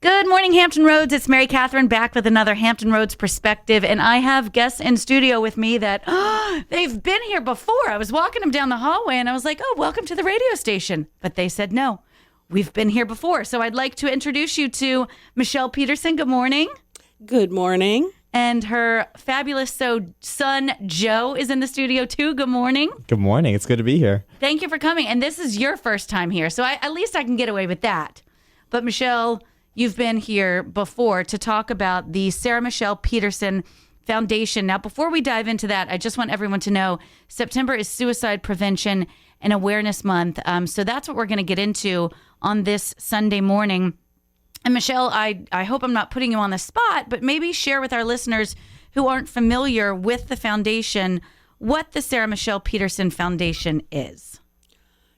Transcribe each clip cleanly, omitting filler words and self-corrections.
Good morning, Hampton Roads. It's Mary Catherine back with another Hampton Roads perspective. And I have guests in studio with me that they've been here before. I was walking them down the hallway and I was like, oh, welcome to the radio station. But they said, no, we've been here before. So I'd like to introduce you to Michelle Peterson. Good morning. Good morning. And her fabulous son, Joe, is in the studio too. Good morning. Good morning. It's good to be here. Thank you for coming. And this is your first time here. So at least I can get away with that. But Michelle, you've been here before to talk about the Sarah Michelle Peterson Foundation. Now, before we dive into that, I just want everyone to know September is Suicide Prevention and Awareness Month. So that's what we're going to get into on this Sunday morning. And Michelle, I hope I'm not putting you on the spot, but maybe share with our listeners who aren't familiar with the foundation what the Sarah Michelle Peterson Foundation is.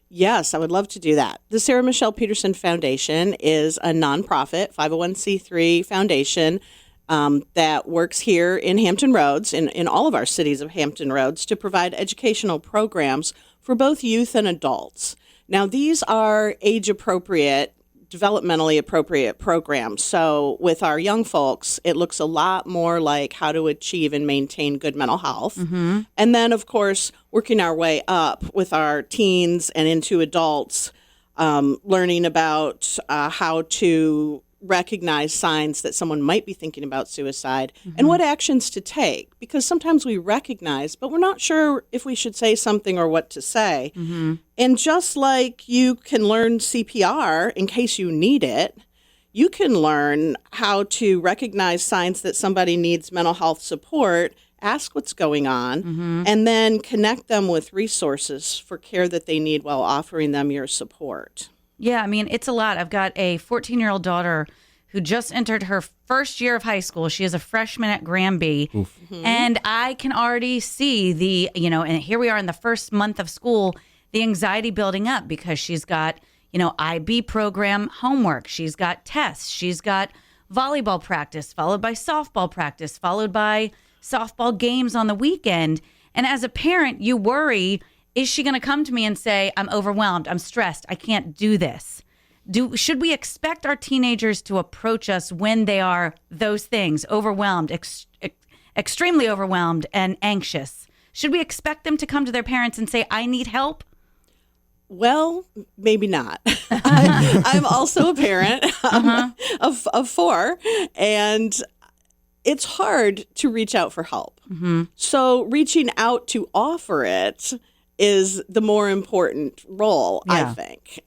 Yes, I would love to do that. The Sarah Michelle Peterson Foundation is a nonprofit 501c3 foundation that works here in Hampton Roads, in all of our cities of Hampton Roads, to provide educational programs for both youth and adults. Now, these are age-appropriate, developmentally appropriate programs. So with our young folks, it looks a lot more like how to achieve and maintain good mental health. Mm-hmm. And then, of course, working our way up with our teens and into adults, learning about how to recognize signs that someone might be thinking about suicide and what actions to take. Because sometimes we recognize, but we're not sure if we should say something or what to say. Mm-hmm. And just like you can learn CPR in case you need it, you can learn how to recognize signs that somebody needs mental health support, ask what's going on, and then connect them with resources for care that they need while offering them your support. Yeah, I mean, it's a lot. I've got a 14-year-old daughter who just entered her first year of high school. She is a freshman at Granby. Mm-hmm. And I can already see and here we are in the first month of school, the anxiety building up because she's got, IB program homework. She's got tests. She's got volleyball practice, followed by softball practice, followed by softball games on the weekend. And as a parent, you worry, is she going to come to me and say, I'm overwhelmed, I'm stressed, I can't do this? Should we expect our teenagers to approach us when they are those things, overwhelmed, extremely overwhelmed and anxious? Should we expect them to come to their parents and say, I need help? Well, maybe not. I'm also a parent of four, and it's hard to reach out for help. Mm-hmm. So reaching out to offer it is the more important role, I think.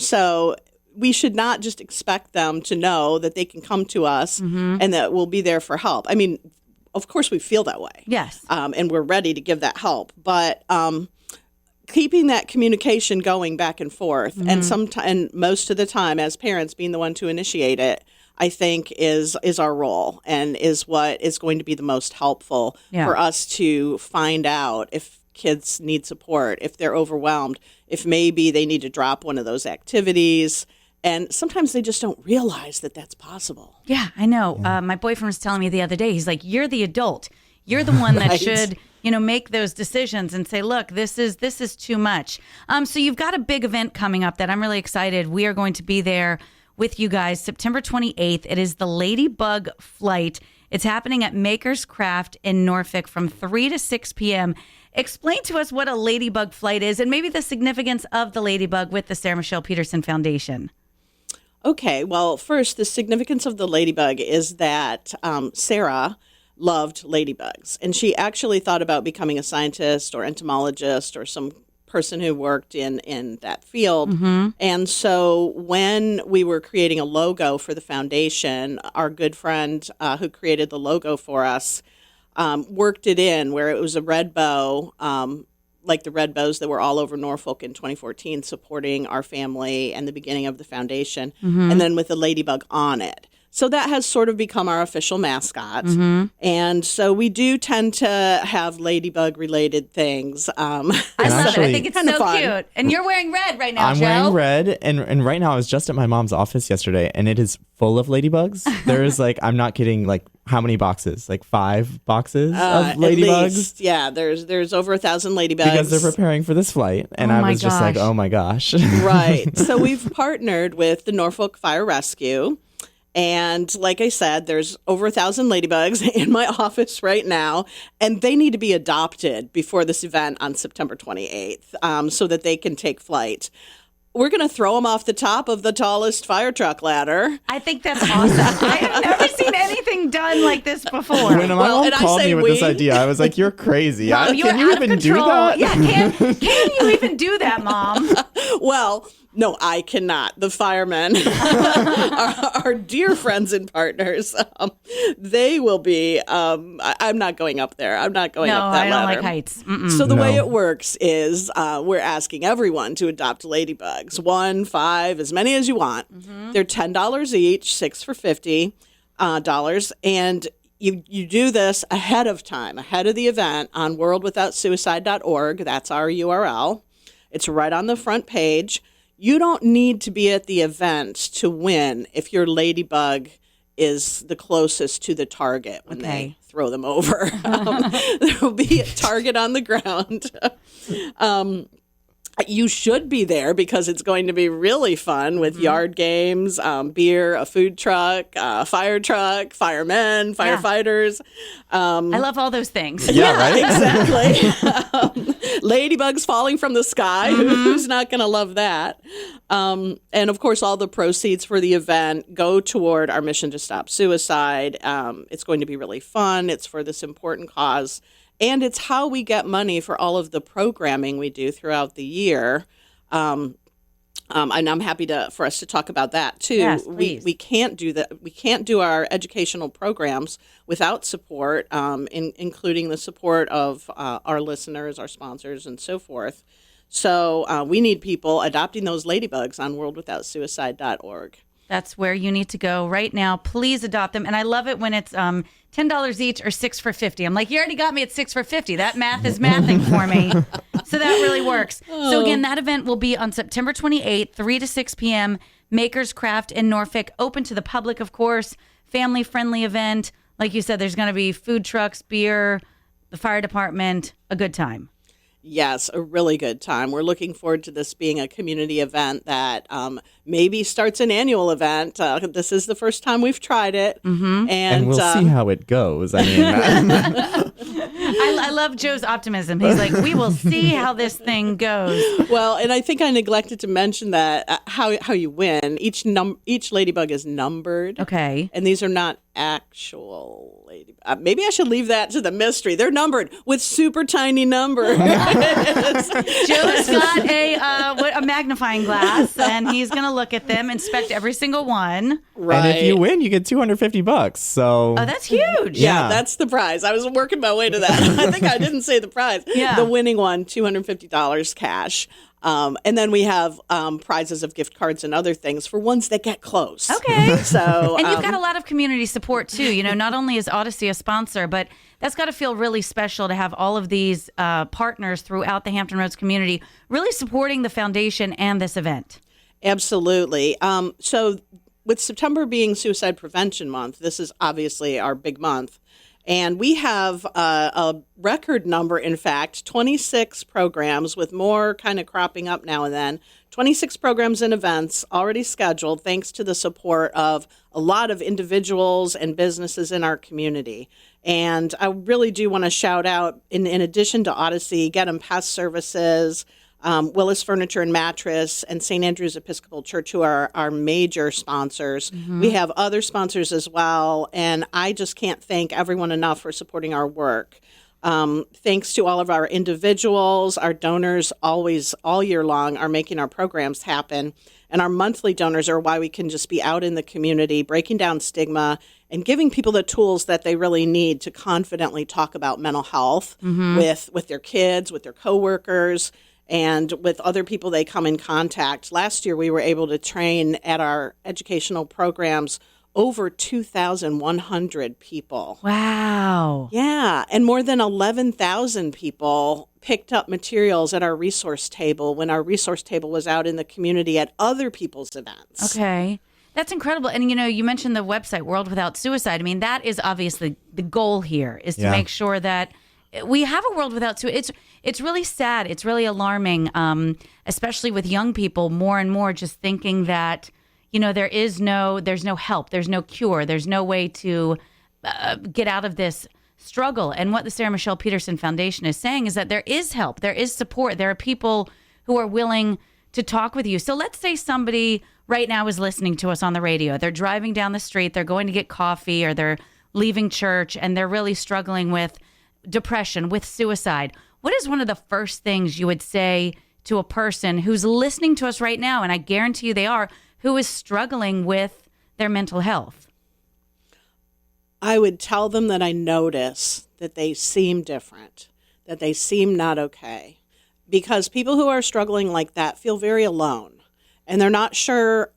So we should not just expect them to know that they can come to us and that we'll be there for help. I mean, of course we feel that way. Yes. And we're ready to give that help. But keeping that communication going back and forth, and most of the time as parents being the one to initiate it, I think is our role and is what is going to be the most helpful for us to find out if kids need support, if they're overwhelmed, if maybe they need to drop one of those activities. And sometimes they just don't realize that that's possible. Yeah, I know. Yeah. My boyfriend was telling me the other day, he's like, you're the adult. You're the one that should, make those decisions and say, look, this is too much. So you've got a big event coming up that I'm really excited. We are going to be there with you guys September 28th. It is the Ladybug Flight. It's happening at Maker's Craft in Norfolk from 3 to 6 p.m. Explain to us what a Ladybug Flight is and maybe the significance of the Ladybug with the Sarah Michelle Peterson Foundation. Okay, well, first, the significance of the Ladybug is that Sarah loved ladybugs, and she actually thought about becoming a scientist or entomologist or some person who worked in that field. Mm-hmm. And so when we were creating a logo for the foundation, our good friend who created the logo for us worked it in where it was a red bow, like the red bows that were all over Norfolk in 2014 supporting our family and the beginning of the foundation, and then with the ladybug on it. So that has sort of become our official mascot. Mm-hmm. And so we do tend to have ladybug-related things. I love it. I think it's so cute. And you're wearing red right now, I'm Joe. wearing red. And right now I was just at my mom's office yesterday, and it is full of ladybugs. There's I'm not kidding, how many boxes? 5 boxes of ladybugs? At least, yeah, there's over 1,000 ladybugs. Because they're preparing for this flight. And I was just like, oh my gosh. Right. So we've partnered with the Norfolk Fire Rescue. And like I said, there's over 1,000 ladybugs in my office right now, and they need to be adopted before this event on September 28th so that they can take flight. We're going to throw them off the top of the tallest fire truck ladder. I think that's awesome. I have never seen anything done like this before. When my mom called me with this idea, I was like, "You're crazy. Mom, Can you even do that?" Yeah, can you even do that, Mom? Well, no, I cannot. The firemen are dear friends and partners. They will be. I'm not going up there. I'm not going up that ladder. No, I don't like heights. So the way it works is we're asking everyone to adopt ladybugs. 1, 5, as many as you want. They're $10 each, 6 for $50 dollars, and you do this ahead of time, ahead of the event on worldwithoutsuicide.org. That's our URL. It's right on the front page. You don't need to be at the event to win if your ladybug is the closest to the target when they throw them over. There will be a target on the ground. You should be there because it's going to be really fun with yard games, beer, a food truck, firemen, firefighters. I love all those things. Yeah, right? Exactly. Ladybugs falling from the sky. Who's not going to love that? And of course, all the proceeds for the event go toward our mission to stop suicide. It's going to be really fun. It's for this important cause. And it's how we get money for all of the programming we do throughout the year. And I'm happy for us to talk about that too. Yes, please. We can't do that. We can't do our educational programs without support, including the support of our listeners, our sponsors, and so forth. So we need people adopting those ladybugs on worldwithoutsuicide.org. That's where you need to go right now. Please adopt them. And I love it when it's $10 each or 6 for $50. I'm like, you already got me at 6 for $50. That math is mathing for me. So that really works. So again, that event will be on September 28th, 3 to 6 p.m. Maker's Craft in Norfolk. Open to the public, of course. Family-friendly event. Like you said, there's going to be food trucks, beer, the fire department, a good time. Yes, a really good time. We're looking forward to this being a community event that maybe starts an annual event. This is the first time we've tried it. And we'll see how it goes. I mean, I love Joe's optimism. He's like, we will see how this thing goes. Well, and I think I neglected to mention that how you win. Each ladybug is numbered. Okay. And these are not actual ladybugs. Maybe I should leave that to the mystery. They're numbered with super tiny numbers. Joe's got a magnifying glass, and he's going to look at them, inspect every single one. Right. And if you win, you get $250. So that's huge. Yeah, that's the prize. I was working my way to that. I think I didn't say the prize. Yeah. The winning one, $250 cash. And then we have prizes of gift cards and other things for ones that get close. Okay. So, and you've got a lot of community support too. You know, not only is Odyssey a sponsor, but that's got to feel really special to have all of these partners throughout the Hampton Roads community really supporting the foundation and this event. Absolutely. So with September being Suicide Prevention Month, this is obviously our big month. And we have a record number, in fact, 26 programs with more kind of cropping up now and then. 26 programs and events already scheduled thanks to the support of a lot of individuals and businesses in our community. And I really do want to shout out, in addition to Odyssey, Get 'em Pest Services, Willis Furniture and Mattress, and St. Andrew's Episcopal Church, who are our major sponsors. We have other sponsors as well, and I just can't thank everyone enough for supporting our work. Thanks to all of our individuals, our donors always, all year long, are making our programs happen. And our monthly donors are why we can just be out in the community, breaking down stigma and giving people the tools that they really need to confidently talk about mental health with their kids, with their coworkers, and with other people they come in contact. Last year, we were able to train at our educational programs over 2,100 people. Wow. Yeah, and more than 11,000 people picked up materials at our resource table when our resource table was out in the community at other people's events. Okay. That's incredible. And, you know, you mentioned the website, World Without Suicide. I mean, that is obviously the goal here, is to make sure that we have a world without suicide. It's really sad. It's really alarming, especially with young people more and more just thinking that, there's no help, there's no cure, there's no way to get out of this struggle. And what the Sarah Michelle Peterson Foundation is saying is that there is help, there is support, there are people who are willing to talk with you. So let's say somebody right now is listening to us on the radio. They're driving down the street, they're going to get coffee, or they're leaving church, and they're really struggling with depression, with suicide. What is one of the first things you would say to a person who's listening to us right now, and I guarantee you they are, who is struggling with their mental health? I would tell them that I notice that they seem different, that they seem not okay. Because people who are struggling like that feel very alone, and they're not sure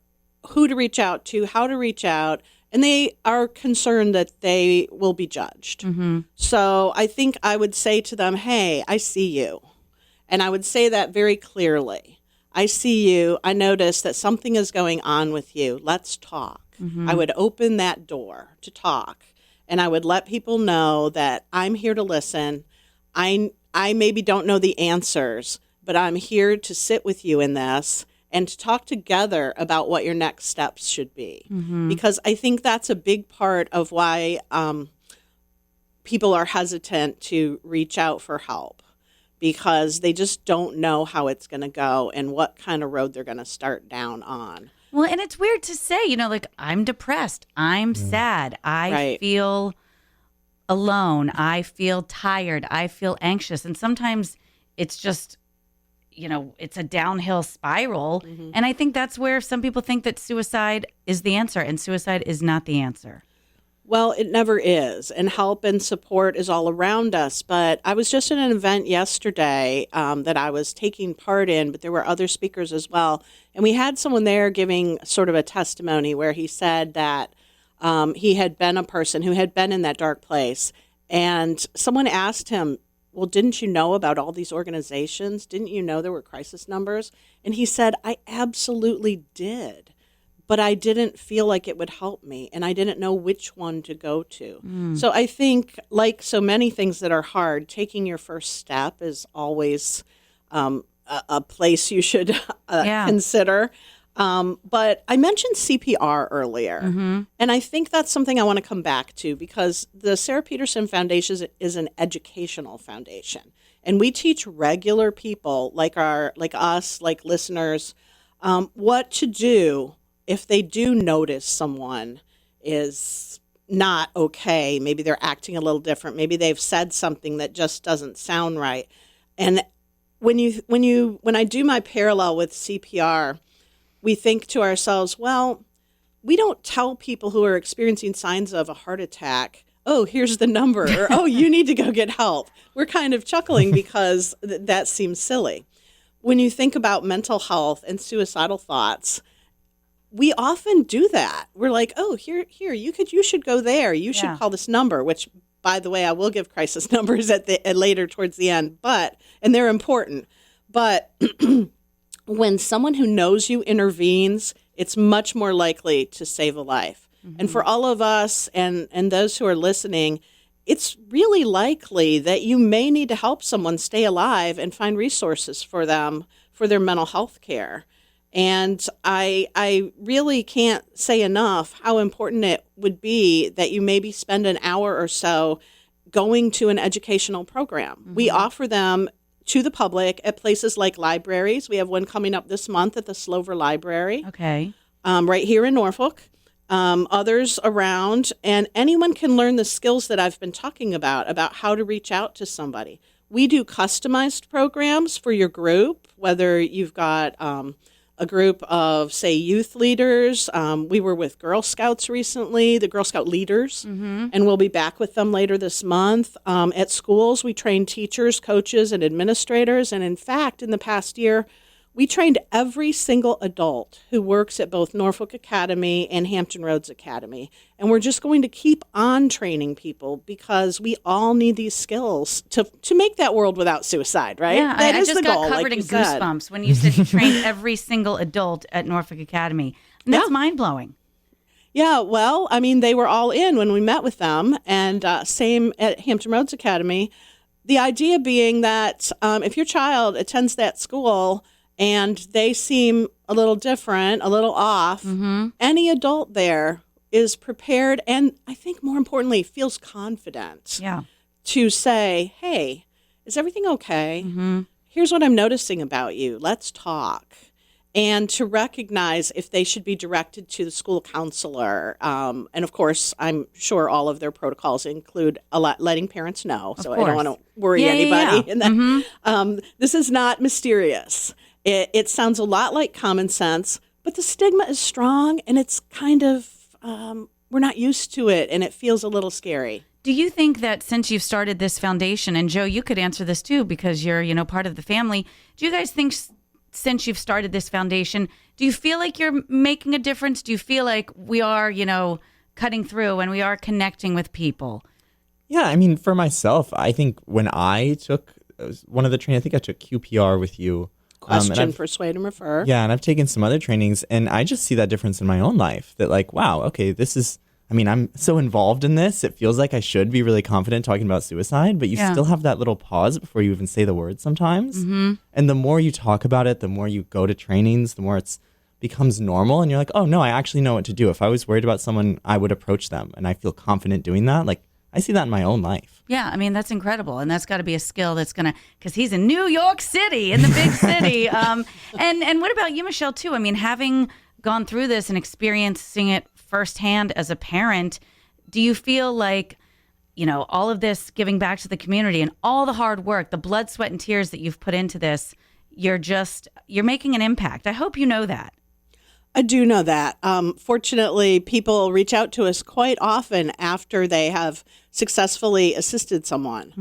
who to reach out to, how to reach out, and they are concerned that they will be judged. Mm-hmm. So I think I would say to them, hey, I see you. And I would say that very clearly. I see you. I notice that something is going on with you. Let's talk. Mm-hmm. I would open that door to talk. And I would let people know that I'm here to listen. I maybe don't know the answers, but I'm here to sit with you in this and to talk together about what your next steps should be. Mm-hmm. Because I think that's a big part of why people are hesitant to reach out for help, because they just don't know how it's going to go and what kind of road they're going to start down on. Well, and it's weird to say, like, I'm depressed, I'm sad, I feel alone, I feel tired, I feel anxious. And sometimes it's just, it's a downhill spiral. Mm-hmm. And I think that's where some people think that suicide is the answer, and suicide is not the answer. Well, it never is, and help and support is all around us. But I was just at an event yesterday that I was taking part in, but there were other speakers as well. And we had someone there giving sort of a testimony where he said that he had been a person who had been in that dark place. And someone asked him, well, didn't you know about all these organizations? Didn't you know there were crisis numbers? And he said, I absolutely did. But I didn't feel like it would help me, and I didn't know which one to go to. Mm. So I think, like so many things that are hard, taking your first step is always a place you should consider. But I mentioned CPR earlier, mm-hmm. and I think that's something I want to come back to, because the Sarah Peterson Foundation is an educational foundation, and we teach regular people like us, like listeners, what to do if they do notice someone is not okay. Maybe they're acting a little different. Maybe they've said something that just doesn't sound right. And when I do my parallel with CPR, we think to ourselves, well, we don't tell people who are experiencing signs of a heart attack, oh, here's the number, or oh, you need to go get help. We're kind of chuckling because that seems silly. When you think about mental health and suicidal thoughts, we often do that. We're like, oh, here, you should go there. You should call this number, which, by the way, I will give crisis numbers at later towards the end, and they're important. But when someone who knows you intervenes, it's much more likely to save a life. Mm-hmm. And for all of us and those who are listening, it's really likely that you may need to help someone stay alive and find resources for them for their mental health care. And I really can't say enough how important it would be that you maybe spend an hour or so going to an educational program. Mm-hmm. We offer them to the public at places like libraries. We have one coming up this month at the Slover Library. Okay. Right here in Norfolk. Others around. And anyone can learn the skills that I've been talking about how to reach out to somebody. We do customized programs for your group, whether you've got a group of, say, youth leaders. We were with Girl Scouts recently, the Girl Scout leaders, mm-hmm. and we'll be back with them later this month. At schools, we train teachers, coaches, and administrators. And in fact, in the past year, we trained every single adult who works at both Norfolk Academy and Hampton Roads Academy. And we're just going to keep on training people because we all need these skills to make that world without suicide, right? Yeah, that I is just the got goal, covered like in you said. goosebumps when you said you trained every single adult at Norfolk Academy. And that's mind-blowing. Yeah, well, I mean, they were all in when we met with them, and same at Hampton Roads Academy. The idea being that if your child attends that school and they seem a little different, a little off, any adult there is prepared and I think more importantly feels confident to say, hey, is everything okay? Here's what I'm noticing about you. Let's talk. And to recognize if they should be directed to the school counselor. And of course, I'm sure all of their protocols include letting parents know. So I don't want to worry anybody. And that, this is not mysterious. It sounds a lot like common sense, but the stigma is strong and it's kind of, we're not used to it and it feels a little scary. Do you think that since you've started this foundation, and Joe, you could answer this too because you're, part of the family. Do you guys think since you've started this foundation, do you feel like you're making a difference? Do you feel like we are, cutting through and we are connecting with people? Yeah, I mean, for myself, I think when I took one of the trainings, I think I took QPR with you. Question, persuade, and refer. Yeah, and I've taken some other trainings, and I just see that difference in my own life. That like, wow, okay, this is. I mean, I'm so involved in this. It feels like I should be really confident talking about suicide, but you still have that little pause before you even say the word sometimes. And the more you talk about it, the more you go to trainings, the more it becomes normal. And you're like, oh, no, I actually know what to do. If I was worried about someone, I would approach them. And I feel confident doing that. Like, I see that in my own life. Yeah, I mean, that's incredible. And that's got to be a skill that's going to, because he's in New York City, in the big city. And what about you, Michelle, too? I mean, having gone through this and experiencing it firsthand as a parent, do you feel like, all of this giving back to the community and all the hard work, the blood, sweat, and tears that you've put into this, you're making an impact? I hope you know that. I do know that. Fortunately, people reach out to us quite often after they have successfully assisted someone.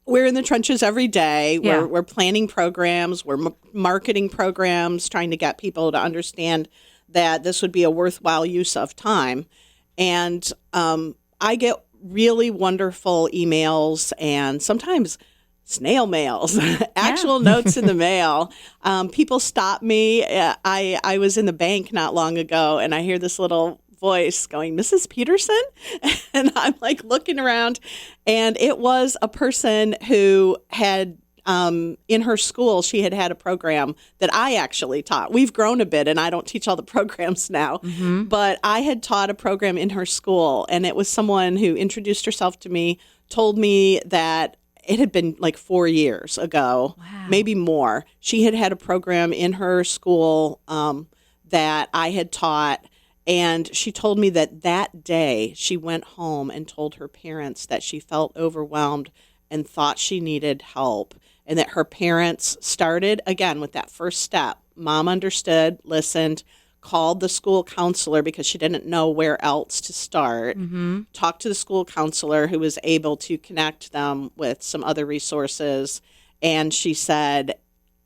We're in the trenches every day. We're planning programs. We're marketing programs, trying to get people to understand that this would be a worthwhile use of time. And I get really wonderful emails and sometimes snail mails, actual notes in the mail. People stop me. I was in the bank not long ago, and I hear this little voice going, Mrs. Peterson? And I'm like looking around, and it was a person who had, in her school, she had a program that I actually taught. We've grown a bit, and I don't teach all the programs now, but I had taught a program in her school, and it was someone who introduced herself to me, told me that it had been like 4 years ago, maybe more. She had a program in her school that I had taught, and she told me that day she went home and told her parents that she felt overwhelmed and thought she needed help, and that her parents started, again, with that first step. Mom understood, listened, called the school counselor because she didn't know where else to start, talked to the school counselor who was able to connect them with some other resources. And she said,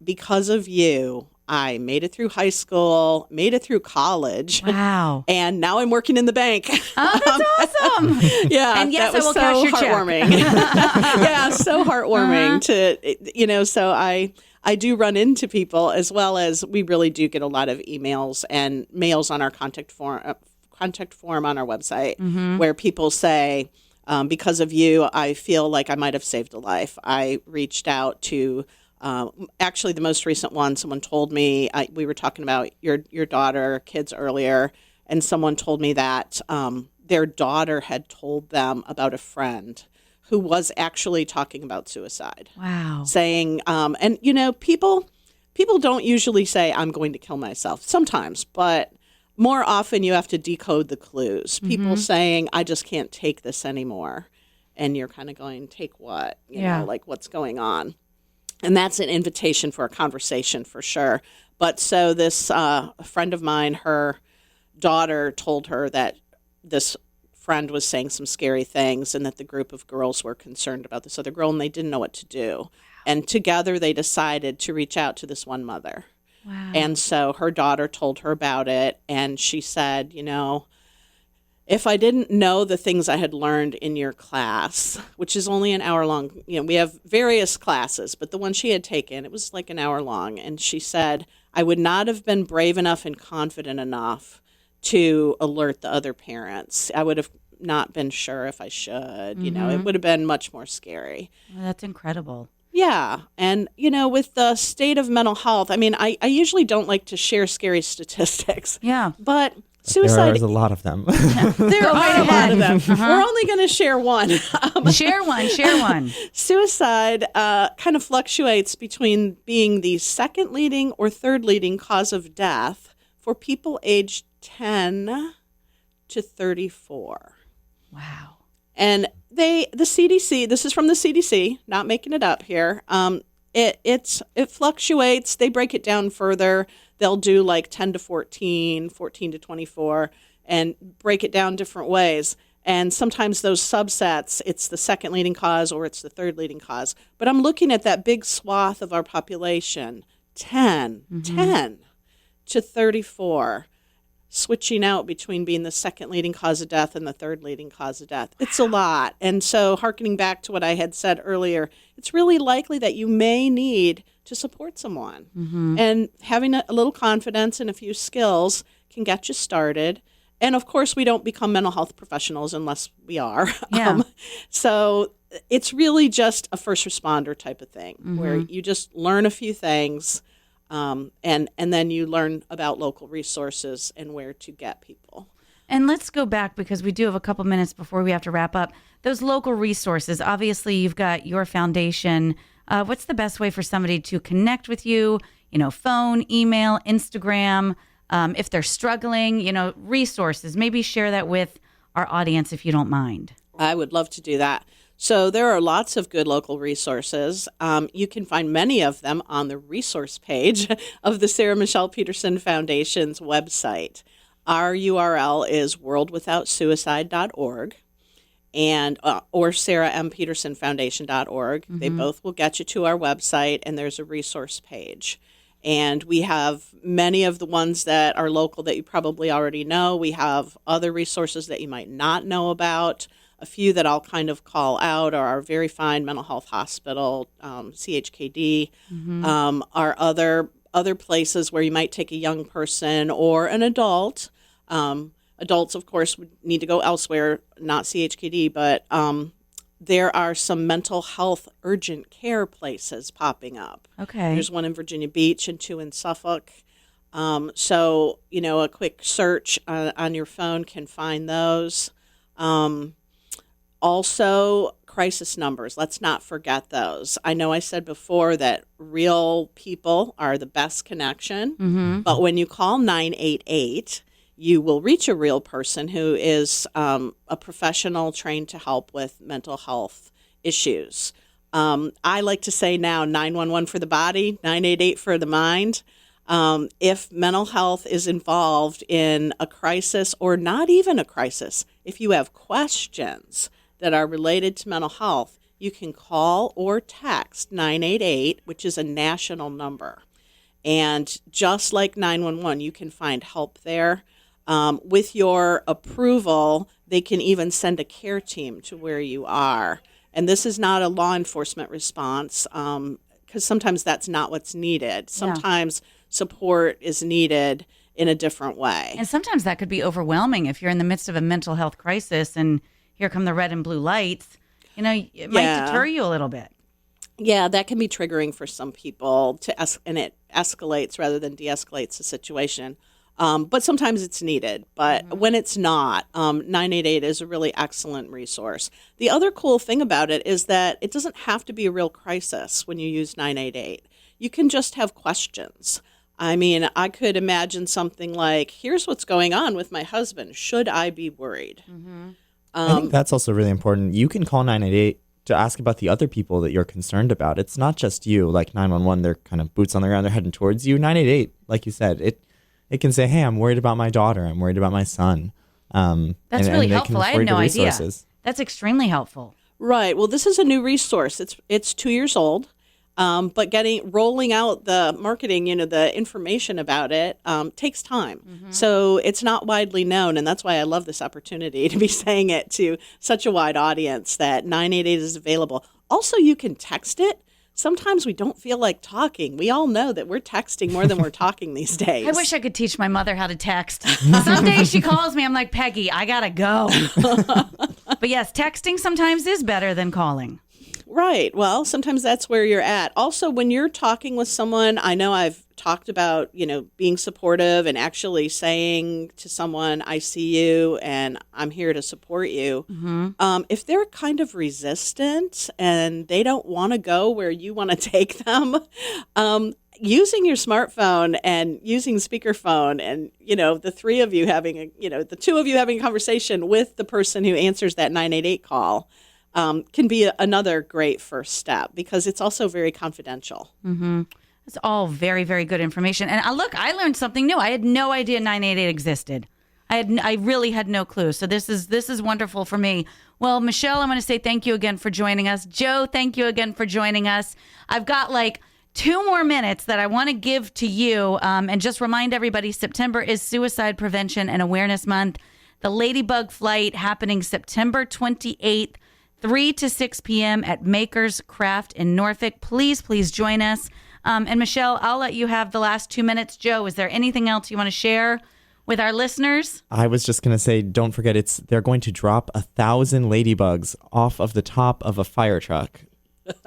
because of you, I made it through high school, made it through college. Wow. And now I'm working in the bank. Oh, that's awesome. Yeah. And yes, that was I will so cash your heartwarming. check. Yeah, so heartwarming to, so I do run into people, as well as we really do get a lot of emails and mails on our contact form on our website, where people say, because of you, I feel like I might have saved a life. I reached out to, actually the most recent one, someone told me, we were talking about your daughter, kids earlier, and someone told me that their daughter had told them about a friend who was actually talking about suicide. Wow. Saying, people don't usually say, I'm going to kill myself. Sometimes, but more often you have to decode the clues. People saying, I just can't take this anymore. And you're kind of going, take what? You know, like what's going on? And that's an invitation for a conversation for sure. But so this friend of mine, her daughter told her that this friend was saying some scary things and that the group of girls were concerned about this other girl and they didn't know what to do. And together they decided to reach out to this one mother. Wow. And so her daughter told her about it, and she said, if I didn't know the things I had learned in your class, which is only an hour long, we have various classes, but the one she had taken, it was like an hour long. And she said, I would not have been brave enough and confident enough to alert the other parents. I would have not been sure if I should. It would have been much more scary. Well, that's incredible. Yeah. And, with the state of mental health, I usually don't like to share scary statistics. Yeah. But suicide, There's a lot of them. there Go are right a lot ahead. of them. We're only going to share one. Share one. Suicide kind of fluctuates between being the second leading or third leading cause of death for people aged 10 to 34. Wow. And the CDC, this is from the CDC, not making it up here. It fluctuates. They break it down further. They'll do like 10 to 14, 14 to 24, and break it down different ways. And sometimes those subsets, it's the second leading cause or it's the third leading cause. But I'm looking at that big swath of our population, 10 to 34. Switching out between being the second leading cause of death and the third leading cause of death. It's a lot. And so hearkening back to what I had said earlier, it's really likely that you may need to support someone. And having a little confidence and a few skills can get you started. And of course, we don't become mental health professionals unless we are. Yeah. So it's really just a first responder type of thing where you just learn a few things. And then you learn about local resources and where to get people. And let's go back because we do have a couple minutes before we have to wrap up. Those local resources, obviously you've got your foundation. What's the best way for somebody to connect with you? Phone, email, Instagram, if they're struggling, resources, maybe share that with our audience if you don't mind. I would love to do that. So there are lots of good local resources. You can find many of them on the resource page of the Sarah Michelle Peterson Foundation's website. Our URL is worldwithoutsuicide.org and or sarahmpetersonfoundation.org. They both will get you to our website, and there's a resource page. And we have many of the ones that are local that you probably already know. We have other resources that you might not know about. A few that I'll kind of call out are our Very Fine Mental Health Hospital, CHKD, are other places where you might take a young person or an adult. Adults, of course, would need to go elsewhere, not CHKD, but there are some mental health urgent care places popping up. Okay. There's one in Virginia Beach and two in Suffolk. So, a quick search on your phone can find those. Also, crisis numbers. Let's not forget those. I know I said before that real people are the best connection, but when you call 988, you will reach a real person who is a professional trained to help with mental health issues. I like to say now 911 for the body, 988 for the mind. If mental health is involved in a crisis or not even a crisis, if you have questions that are related to mental health, you can call or text 988, which is a national number. And just like 911, you can find help there. With your approval, they can even send a care team to where you are. And this is not a law enforcement response because sometimes that's not what's needed. Sometimes support is needed in a different way. And sometimes that could be overwhelming if you're in the midst of a mental health crisis and here come the red and blue lights. It might deter you a little bit. Yeah, that can be triggering for some people and it escalates rather than de-escalates the situation. But sometimes it's needed. But when it's not, 988 is a really excellent resource. The other cool thing about it is that it doesn't have to be a real crisis when you use 988. You can just have questions. I mean, I could imagine something like, here's what's going on with my husband. Should I be worried? I think that's also really important. You can call 988 to ask about the other people that you're concerned about. It's not just you, like 911, they're kind of boots on the ground, they're heading towards you. 988, like you said, it can say, hey, I'm worried about my daughter, I'm worried about my son. That's really helpful. I had no idea. That's extremely helpful. Right. Well, this is a new resource. It's 2 years old. But rolling out the marketing, the information about it takes time. So it's not widely known. And that's why I love this opportunity to be saying it to such a wide audience that 988 is available. Also, you can text it. Sometimes we don't feel like talking. We all know that we're texting more than we're talking these days. I wish I could teach my mother how to text. Some days she calls me, I'm like, Peggy, I got to go. But yes, texting sometimes is better than calling. Right. Well, sometimes that's where you're at. Also, when you're talking with someone, I know I've talked about, being supportive and actually saying to someone, I see you and I'm here to support you. If they're kind of resistant and they don't want to go where you want to take them, using your smartphone and using speakerphone and, the three of you having the two of you having a conversation with the person who answers that 988 call can be another great first step because it's also very confidential. It's all very, very good information. And I learned something new. I had no idea 988 existed. I really had no clue. So this is wonderful for me. Well, Michelle, I want to say thank you again for joining us. Joe, thank you again for joining us. I've got 2 more minutes that I want to give to you and just remind everybody September is Suicide Prevention and Awareness Month. The Ladybug flight happening September 28th. 3 to 6 p.m. at Maker's Craft in Norfolk. Please join us. And Michelle, I'll let you have the last 2 minutes. Joe, is there anything else you want to share with our listeners? I was just going to say, don't forget, they're going to drop 1,000 ladybugs off of the top of a fire truck.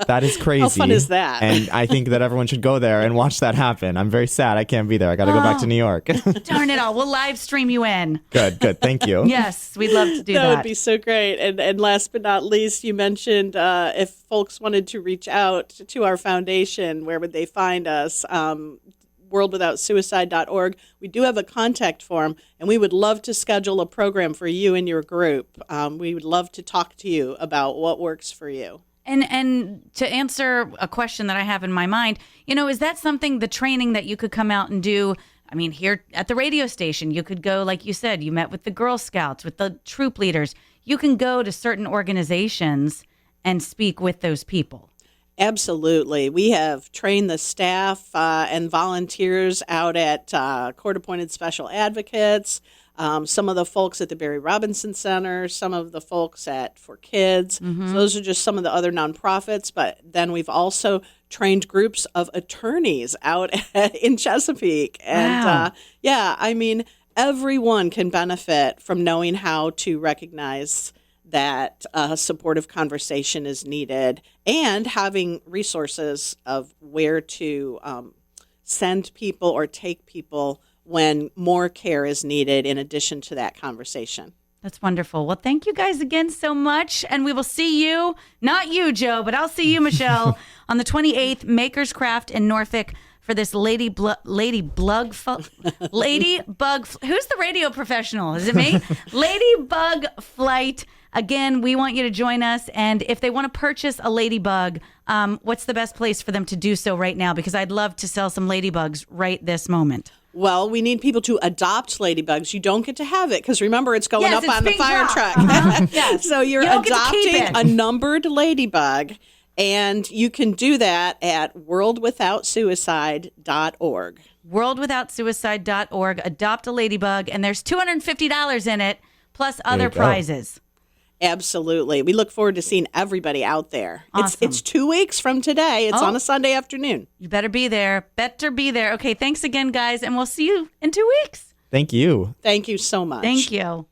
That is crazy. How fun is that? And I think that everyone should go there and watch that happen. I'm very sad I can't be there. I got to go back to New York. Darn it all. We'll live stream you in. Good. Thank you. Yes, we'd love to do that. That would be so great. And last but not least, you mentioned if folks wanted to reach out to our foundation, where would they find us? worldwithoutsuicide.org. We do have a contact form, and we would love to schedule a program for you and your group. We would love to talk to you about what works for you. And to answer a question that I have in my mind, is that something, the training that you could come out and do? I mean, here at the radio station, you could go, like you said, you met with the Girl Scouts, with the troop leaders. You can go to certain organizations and speak with those people. Absolutely. We have trained the staff and volunteers out at court-appointed special advocates, some of the folks at the Barry Robinson Center, some of the folks for Kids. So those are just some of the other nonprofits. But then we've also trained groups of attorneys out in Chesapeake. And everyone can benefit from knowing how to recognize that a supportive conversation is needed and having resources of where to send people or take people when more care is needed in addition to that conversation. That's wonderful. Well, thank you guys again so much. And we will see you, not you, Joe, but I'll see you, Michelle, on the 28th, Maker's Craft in Norfolk for this Ladybug. Who's the radio professional? Is it me? Ladybug flight. Again, we want you to join us. And if they want to purchase a Ladybug, what's the best place for them to do so right now? Because I'd love to sell some Ladybugs right this moment. Well, we need people to adopt ladybugs. You don't get to have it because remember, it's going up on the fire truck. Yes. So you're adopting a numbered ladybug, and you can do that at worldwithoutsuicide.org. Worldwithoutsuicide.org. Adopt a ladybug, and there's $250 in it, plus other prizes. Absolutely. We look forward to seeing everybody out there. Awesome. It's 2 weeks from today. It's on a Sunday afternoon. You better be there. Better be there. Okay, thanks again, guys, and we'll see you in 2 weeks. Thank you. Thank you so much. Thank you.